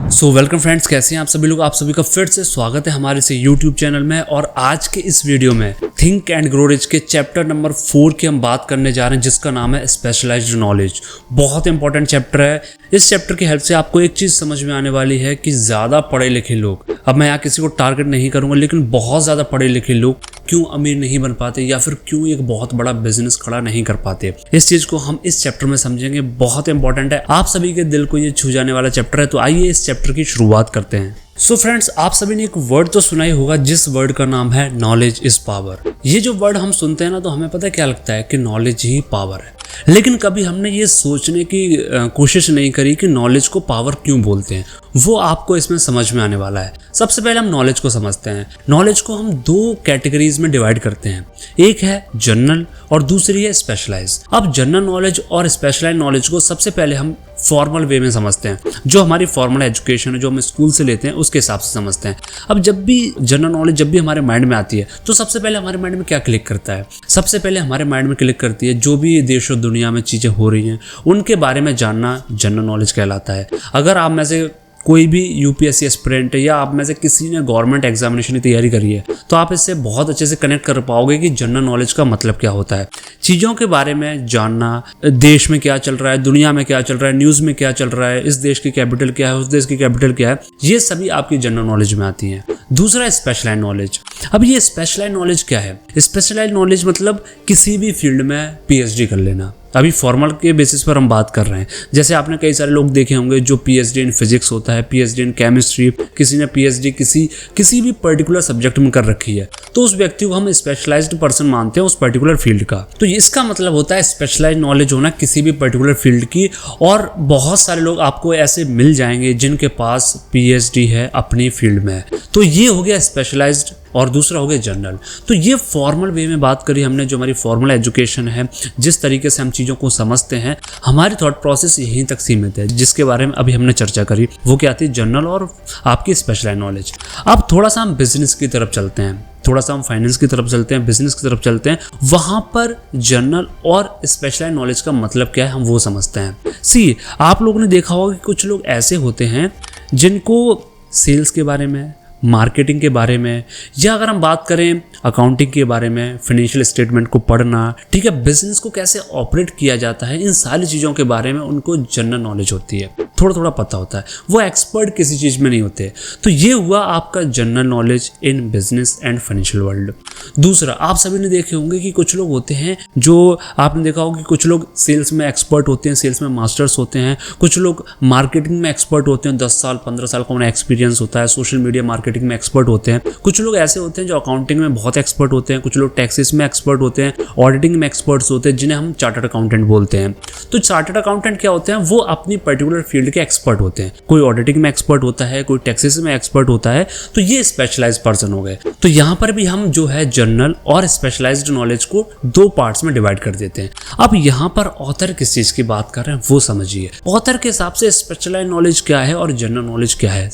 Welcome friends, कैसे हैं आप सभी लोग। आप सभी का फिर से स्वागत है हमारे से यूट्यूब चैनल में। और आज के इस वीडियो में थिंक एंड ग्रो रिच के चैप्टर नंबर 4 की हम बात करने जा रहे हैं, जिसका नाम है स्पेशलाइज्ड नॉलेज। बहुत इंपॉर्टेंट चैप्टर है। इस चैप्टर की हेल्प से आपको एक चीज समझ में आने वाली है कि ज्यादा पढ़े लिखे लोग, अब मैं यहाँ किसी को टारगेट नहीं करूंगा, लेकिन बहुत ज्यादा पढ़े लिखे लोग क्यों अमीर नहीं बन पाते या फिर क्यों एक बहुत बड़ा बिजनेस खड़ा नहीं कर पाते। इस चीज को हम इस चैप्टर में समझेंगे। बहुत इंपॉर्टेंट है, आप सभी के दिल को ये छू जाने वाला चैप्टर है। तो आइए इस चैप्टर की शुरुआत करते हैं। फ्रेंड्स, आप सभी ने एक वर्ड तो सुना ही होगा, जिस वर्ड का नाम है नॉलेज इज पावर। ये जो वर्ड हम सुनते हैं ना, तो हमें पता है क्या लगता है कि नॉलेज ही पावर है। लेकिन कभी हमने ये सोचने की कोशिश नहीं करी कि नॉलेज को पावर क्यों बोलते हैं। वो आपको इसमें समझ में आने वाला है। सबसे पहले हम नॉलेज को समझते हैं। नॉलेज को हम दो कैटेगरीज में डिवाइड करते हैं, एक है जनरल और दूसरी है स्पेशलाइज। अब जनरल नॉलेज और स्पेशलाइज नॉलेज को सबसे पहले हम फॉर्मल वे में समझते हैं, जो हमारी फॉर्मल एजुकेशन है, जो हम स्कूल से लेते हैं, उसके हिसाब से समझते हैं। अब जब भी जनरल नॉलेज जब भी हमारे माइंड में आती है, तो सबसे पहले हमारे माइंड में क्या क्लिक करता है? सबसे पहले हमारे माइंड में क्लिक करती है जो भी देश और दुनिया में चीज़ें हो रही हैं, उनके बारे में जानना जनरल नॉलेज कहलाता है। अगर आप में से कोई भी यूपीएससी एस्पिरेंट है या आप में से किसी ने गवर्नमेंट एग्जामिनेशन की तैयारी करी है, तो आप इससे बहुत अच्छे से कनेक्ट कर पाओगे कि जनरल नॉलेज का मतलब क्या होता है। चीज़ों के बारे में जानना, देश में क्या चल रहा है, दुनिया में क्या चल रहा है, न्यूज़ में क्या चल रहा है, इस देश की कैपिटल क्या है, उस देश की कैपिटल क्या है, ये सभी आपकी जनरल नॉलेज में आती हैं। दूसरा स्पेशलाइज्ड नॉलेज। अब ये स्पेशलाइज्ड नॉलेज क्या है? स्पेशलाइज्ड नॉलेज मतलब किसी भी फील्ड में पीएचडी कर लेना। अभी फॉर्मल के बेसिस पर हम बात कर रहे हैं। जैसे आपने कई सारे लोग देखे होंगे जो पीएचडी इन फिजिक्स होता है, पीएचडी इन केमिस्ट्री, किसी ने पीएचडी किसी भी पर्टिकुलर सब्जेक्ट में कर रखी है, तो उस व्यक्ति को हम स्पेशलाइज्ड पर्सन मानते हैं उस पर्टिकुलर फील्ड का। तो इसका मतलब होता है स्पेशलाइज्ड नॉलेज होना किसी भी पर्टिकुलर फील्ड की। और बहुत सारे लोग आपको ऐसे मिल जाएंगे जिनके पास पीएचडी है अपनी फील्ड में। तो ये हो गया स्पेशलाइज्ड और दूसरा हो गया जनरल। तो ये फॉर्मल वे में बात करी हमने, जो हमारी फॉर्मल एजुकेशन है, जिस तरीके से हम चीज़ों को समझते हैं, हमारी थॉट प्रोसेस यहीं तक सीमित है, जिसके बारे में अभी हमने चर्चा करी। वो क्या थी? जनरल और आपकी स्पेशलाइज्ड नॉलेज। अब थोड़ा सा हम बिजनेस की तरफ चलते हैं, थोड़ा सा हम फाइनेंस की तरफ चलते हैं, बिजनेस की तरफ चलते हैं। वहां पर जनरल और स्पेशलाइज्ड नॉलेज का मतलब क्या है, हम वो समझते हैं। आप लोगों ने देखा होगा कि कुछ लोग ऐसे होते हैं जिनको सेल्स के बारे में, मार्केटिंग के बारे में, या अगर हम बात करें अकाउंटिंग के बारे में, फाइनेंशियल स्टेटमेंट को पढ़ना, ठीक है, बिजनेस को कैसे ऑपरेट किया जाता है, इन सारी चीज़ों के बारे में उनको जनरल नॉलेज होती है, थोड़ा थोड़ा पता होता है। वो एक्सपर्ट किसी चीज़ में नहीं होते। तो ये हुआ आपका general knowledge in business and financial world. दूसरा, आप सभी ने देखे होंगे कि कुछ लोग होते हैं जो, आपने देखा होगा कि कुछ लोग सेल्स में एक्सपर्ट होते हैं, सेल्स में मास्टर्स होते हैं। कुछ लोग मार्केटिंग में एक्सपर्ट होते हैं, 10 साल 15 साल का उन्हें एक्सपीरियंस होता है, सोशल मीडिया मार्केटिंग में एक्सपर्ट होते हैं। कुछ लोग ऐसे होते हैं जो अकाउंटिंग में बहुत एक्सपर्ट होते हैं, कुछ लोग टैक्सेस में एक्सपर्ट होते हैं, ऑडिटिंग में एक्सपर्ट्स होते हैं, जिन्हें हम चार्टर्ड अकाउंटेंट बोलते हैं। तो चार्टर्ड अकाउंटेंट क्या होते हैं? वो अपनी पर्टिकुलर फील्ड के एक्सपर्ट होते हैं। कोई ऑडिटिंग में एक्सपर्ट होता है, कोई टैक्सेस में एक्सपर्ट होता है। तो ये स्पेशलाइज्ड पर्सन हो गए। तो यहाँ पर भी हम जो है जनरल और स्पेशलाइज्ड नॉलेज को दो पार्ट्स में डिवाइड कर देते हैं। अब यहाँ पर ऑथर किस चीज की बात कर रहे हैं वो समझिए। ऑथर के हिसाब से स्पेशलाइज्ड नॉलेज क्या है और जनरल नॉलेज क्या है।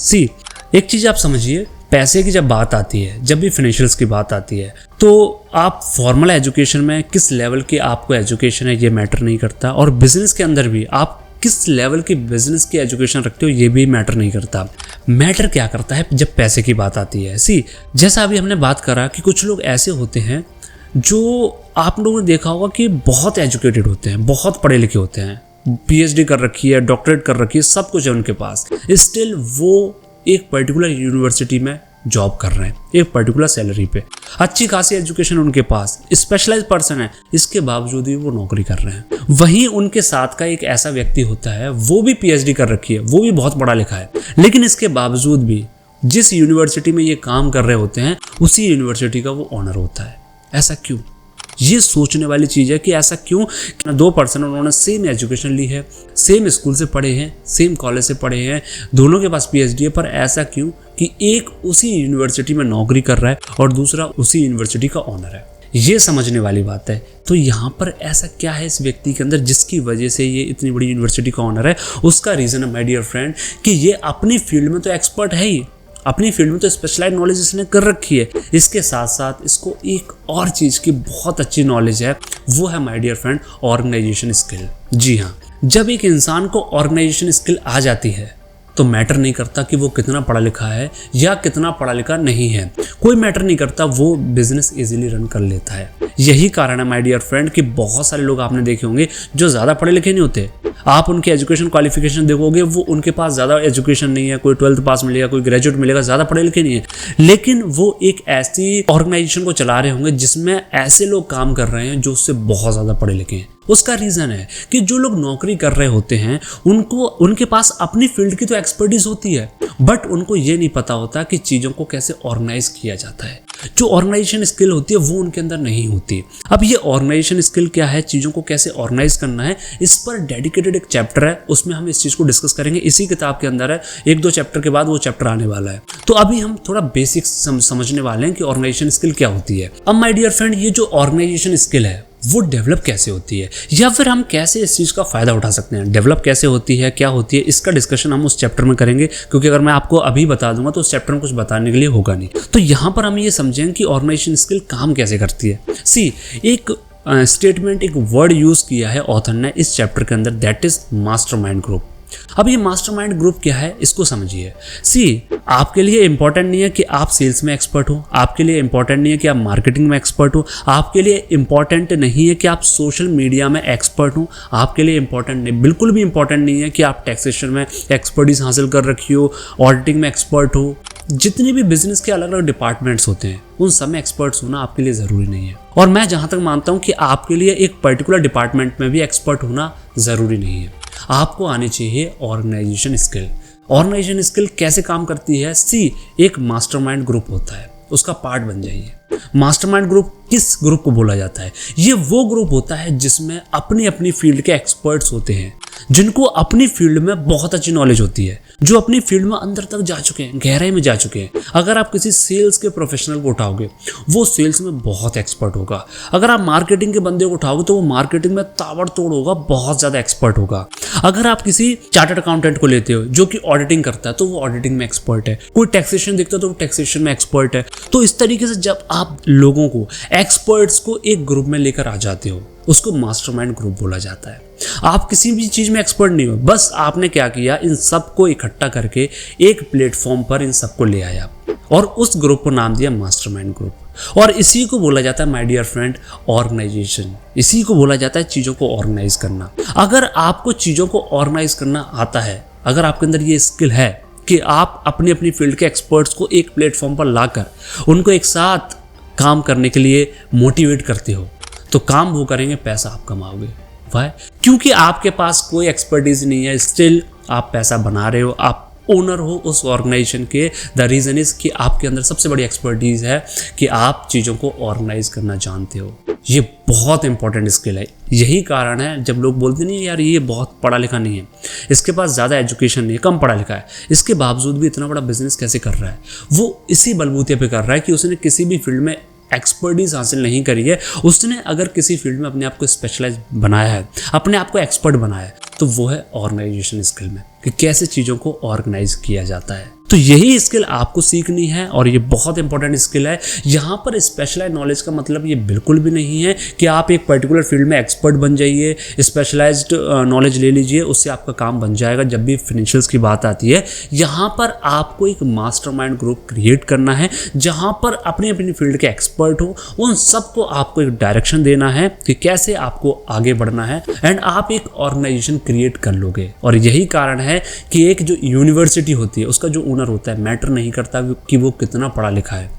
एक चीज आप समझिए, पैसे की जब बात आती है, जब भी फाइनेंशियल्स की बात आती है, तो आप फॉर्मल एजुकेशन में किस लेवल की आपको एजुकेशन है ये मैटर नहीं करता, और बिजनेस के अंदर भी आप किस लेवल की बिजनेस की एजुकेशन रखते हो ये भी मैटर नहीं करता। मैटर क्या करता है जब पैसे की बात आती है। जैसा अभी हमने बात करा कि कुछ लोग ऐसे होते हैं जो, आप लोगों ने देखा होगा कि बहुत एजुकेटेड होते हैं, बहुत पढ़े लिखे होते हैं, पीएचडी कर रखी है, डॉक्टरेट कर रखी है, सब कुछ है उनके पास, स्टिल वो एक पर्टिकुलर यूनिवर्सिटी में जॉब कर रहे हैं, एक पर्टिकुलर सैलरी पे, अच्छी खासी एजुकेशन उनके पास, स्पेशलाइज्ड पर्सन है, इसके बावजूद भी वो नौकरी कर रहे हैं। वहीं उनके साथ का एक ऐसा व्यक्ति होता है, वो भी पीएचडी कर रखी है, वो भी बहुत पढ़ा लिखा है, लेकिन इसके बावजूद भी जिस यूनिवर्सिटी में ये काम कर रहे होते हैं, उसी यूनिवर्सिटी का वो ऑनर होता है। ऐसा क्यों? ये सोचने वाली चीज़ है कि ऐसा क्यों। दो पर्सन, उन्होंने सेम एजुकेशन ली है, सेम स्कूल से पढ़े हैं, सेम कॉलेज से पढ़े हैं, दोनों के पास पीएचडी है, पर ऐसा क्यों कि एक उसी यूनिवर्सिटी में नौकरी कर रहा है और दूसरा उसी यूनिवर्सिटी का ऑनर है। ये समझने वाली बात है। तो यहाँ पर ऐसा क्या है इस व्यक्ति के अंदर जिसकी वजह से ये इतनी बड़ी यूनिवर्सिटी का ऑनर है? उसका रीज़न है माय डियर फ्रेंड कि ये अपनी फील्ड में तो एक्सपर्ट है ही, अपनी फील्ड में तो स्पेशलाइज्ड नॉलेज इसने कर रखी है, इसके साथ साथ इसको एक और चीज़ की बहुत अच्छी नॉलेज है, वो है my dear friend organisation skill. जी हाँ, जब एक इंसान को ऑर्गेनाइजेशन स्किल आ जाती है तो मैटर नहीं करता कि वो कितना पढ़ा लिखा है या कितना पढ़ा लिखा नहीं है, कोई मैटर नहीं करता, वो बिजनेस इजीली रन कर लेता है। यही कारण है माय डियर फ्रेंड कि बहुत सारे लोग आपने देखे होंगे जो ज़्यादा पढ़े लिखे नहीं होते, आप उनके एजुकेशन क्वालिफिकेशन देखोगे वो उनके पास ज़्यादा एजुकेशन नहीं है, कोई 12th पास मिलेगा, कोई ग्रेजुएट मिलेगा, ज़्यादा पढ़े लिखे नहीं है, लेकिन वो एक ऐसी ऑर्गेनाइजेशन को चला रहे होंगे जिसमें ऐसे लोग काम कर रहे हैं जो उससे बहुत ज़्यादा पढ़े लिखे हैं। उसका रीज़न है कि जो लोग नौकरी कर रहे होते हैं उनके पास अपनी फील्ड की तो एक्सपर्टीज होती है, बट उनको ये नहीं पता होता कि चीज़ों को कैसे ऑर्गेनाइज किया जाता है। जो ऑर्गेनाइजेशन स्किल होती है वो उनके अंदर नहीं होती। अब ये ऑर्गेनाइजेशन स्किल क्या है, चीज़ों को कैसे ऑर्गेनाइज करना है, इस पर डेडिकेटेड एक चैप्टर है, उसमें हम इस चीज़ को डिस्कस करेंगे। इसी किताब के अंदर है, 1-2 चैप्टर के बाद वो चैप्टर आने वाला है। तो अभी हम थोड़ा बेसिक्स समझने वाले हैं कि ऑर्गेनाइजेशन स्किल क्या होती है। अब माय डियर फ्रेंड, ये जो ऑर्गेनाइजेशन स्किल है वो डेवलप कैसे होती है, या फिर हम कैसे इस चीज़ का फ़ायदा उठा सकते हैं, डेवलप कैसे होती है, क्या होती है, इसका डिस्कशन हम उस चैप्टर में करेंगे। क्योंकि अगर मैं आपको अभी बता दूंगा तो उस चैप्टर में कुछ बताने के लिए होगा नहीं। तो यहाँ पर हम ये समझेंगे कि ऑर्गेनाइजेशन स्किल काम कैसे करती है। एक स्टेटमेंट, एक वर्ड यूज़ किया है ऑथर ने इस चैप्टर के अंदर, दैट इज मास्टरमाइंड ग्रुप। अब ये मास्टरमाइंड ग्रुप क्या है इसको समझिए। आपके लिए इंपॉर्टेंट नहीं है कि आप सेल्स में एक्सपर्ट हो, आपके लिए इंपॉर्टेंट नहीं है कि आप मार्केटिंग में एक्सपर्ट हो, आपके लिए इंपॉर्टेंट नहीं है कि आप सोशल मीडिया में एक्सपर्ट हो, आपके लिए इंपॉर्टेंट नहीं, बिल्कुल भी इंपॉर्टेंट नहीं है कि आप टैक्सेशन में एक्सपर्टीज हासिल कर रखी हो, ऑडिटिंग में एक्सपर्ट हो। जितने भी बिजनेस के अलग अलग डिपार्टमेंट्स होते हैं उन सब में एक्सपर्ट्स होना आपके लिए ज़रूरी नहीं है। और मैं जहाँ तक मानता हूँ कि आपके लिए एक पर्टिकुलर डिपार्टमेंट में भी एक्सपर्ट होना ज़रूरी नहीं है। आपको आनी चाहिए ऑर्गेनाइजेशन स्किल। ऑर्गेनाइजेशन स्किल कैसे काम करती है, एक मास्टरमाइंड ग्रुप होता है, उसका पार्ट बन जाइए। मास्टरमाइंड ग्रुप किस ग्रुप को बोला जाता है? ये वो ग्रुप होता है जिसमें अपनी अपनी फील्ड के एक्सपर्ट्स होते हैं, जिनको अपनी फील्ड में बहुत अच्छी नॉलेज होती है, जो अपनी फील्ड में अंदर तक जा चुके हैं, गहराई में जा चुके हैं। अगर आप किसी सेल्स के प्रोफेशनल को उठाओगे वो सेल्स में बहुत एक्सपर्ट होगा। अगर आप मार्केटिंग के बंदे को उठाओगे तो वो मार्केटिंग में ताबड़तोड़ होगा, बहुत ज़्यादा एक्सपर्ट होगा। अगर आप किसी चार्टर्ड अकाउंटेंट को लेते हो जो कि ऑडिटिंग करता है तो वो ऑडिटिंग में एक्सपर्ट है। कोई टैक्सेशन देखता है तो वो टैक्सेशन में एक्सपर्ट है। तो इस तरीके से जब आप लोगों को, एक्सपर्ट्स को एक ग्रुप में लेकर आ जाते हो, उसको मास्टरमाइंड ग्रुप बोला जाता है। आप किसी भी चीज़ में एक्सपर्ट नहीं हो, बस आपने क्या किया, इन सबको इकट्ठा करके एक प्लेटफॉर्म पर इन सबको ले आया और उस ग्रुप को नाम दिया मास्टरमाइंड ग्रुप। और इसी को बोला जाता है माय डियर फ्रेंड ऑर्गेनाइजेशन। इसी को बोला जाता है चीज़ों को ऑर्गेनाइज करना। अगर आपको चीज़ों को ऑर्गेनाइज करना आता है, अगर आपके अंदर ये स्किल है कि आप अपनी अपनी फील्ड के एक्सपर्ट्स को एक प्लेटफॉर्म पर लाकर उनको एक साथ काम करने के लिए मोटिवेट करते हो, तो काम वो करेंगे, पैसा आप कमाओगे। वाई? क्योंकि आपके पास कोई एक्सपर्टीज नहीं है, स्टिल आप पैसा बना रहे हो, आप ओनर हो उस ऑर्गेनाइजेशन के। द रीज़न इज़ कि आपके अंदर सबसे बड़ी एक्सपर्टीज़ है कि आप चीज़ों को ऑर्गेनाइज करना जानते हो। ये बहुत इंपॉर्टेंट स्किल है। यही कारण है जब लोग बोलते नहीं यार ये बहुत पढ़ा लिखा नहीं है, इसके पास ज़्यादा एजुकेशन नहीं है, कम पढ़ा लिखा है, इसके बावजूद भी इतना बड़ा बिजनेस कैसे कर रहा है, वो इसी बलबूते पे कर रहा है कि उसने किसी भी फील्ड में एक्सपर्टीज हासिल नहीं करी है। उसने अगर किसी फील्ड में अपने आप को स्पेशलाइज बनाया है, अपने आप को एक्सपर्ट बनाया है, तो वो है ऑर्गेनाइजेशन स्किल में, कि कैसे चीज़ों को ऑर्गेनाइज किया जाता है। तो यही स्किल आपको सीखनी है और ये बहुत इंपॉर्टेंट स्किल है। यहाँ पर स्पेशलाइज नॉलेज का मतलब ये बिल्कुल भी नहीं है कि आप एक पर्टिकुलर फील्ड में एक्सपर्ट बन जाइए, स्पेशलाइज्ड नॉलेज ले लीजिए, उससे आपका काम बन जाएगा। जब भी फाइनेंशियल्स की बात आती है, यहाँ पर आपको एक मास्टरमाइंड ग्रुप क्रिएट करना है जहाँ पर अपनी अपनी फील्ड के एक्सपर्ट हो, उन सबको आपको एक डायरेक्शन देना है कि कैसे आपको आगे बढ़ना है, एंड आप एक ऑर्गेनाइजेशन क्रिएट कर लोगे। और यही कारण है कि एक जो यूनिवर्सिटी होती है उसका जो ओनर होता है, मैटर नहीं करता कि वो कितना पढ़ा लिखा है,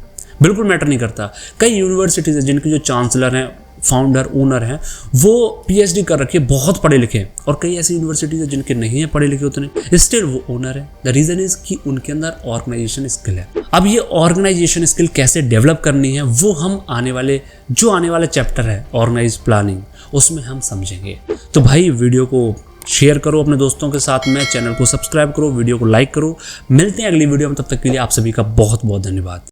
बिल्कुल मैटर नहीं करता। कई यूनिवर्सिटीज हैं जिनके जो चांसलर हैं, फाउंडर, ओनर हैं, वो पीएचडी कर रखे, बहुत पढ़े लिखे हैं, और कई ऐसी यूनिवर्सिटीज हैं जिनके नहीं है पढ़े लिखे उतने, स्टिल वो ओनर है। द रीजन इज कि उनके अंदर ऑर्गेनाइजेशन स्किल है। अब ये ऑर्गेनाइजेशन स्किल कैसे डेवलप करनी है वो हम आने वाले चैप्टर है ऑर्गेनाइज प्लानिंग, उसमें हम समझेंगे। तो भाई वीडियो को शेयर करो अपने दोस्तों के साथ में, चैनल को सब्सक्राइब करो, वीडियो को लाइक करो। मिलते हैं अगली वीडियो में, तब तक के लिए आप सभी का बहुत बहुत धन्यवाद।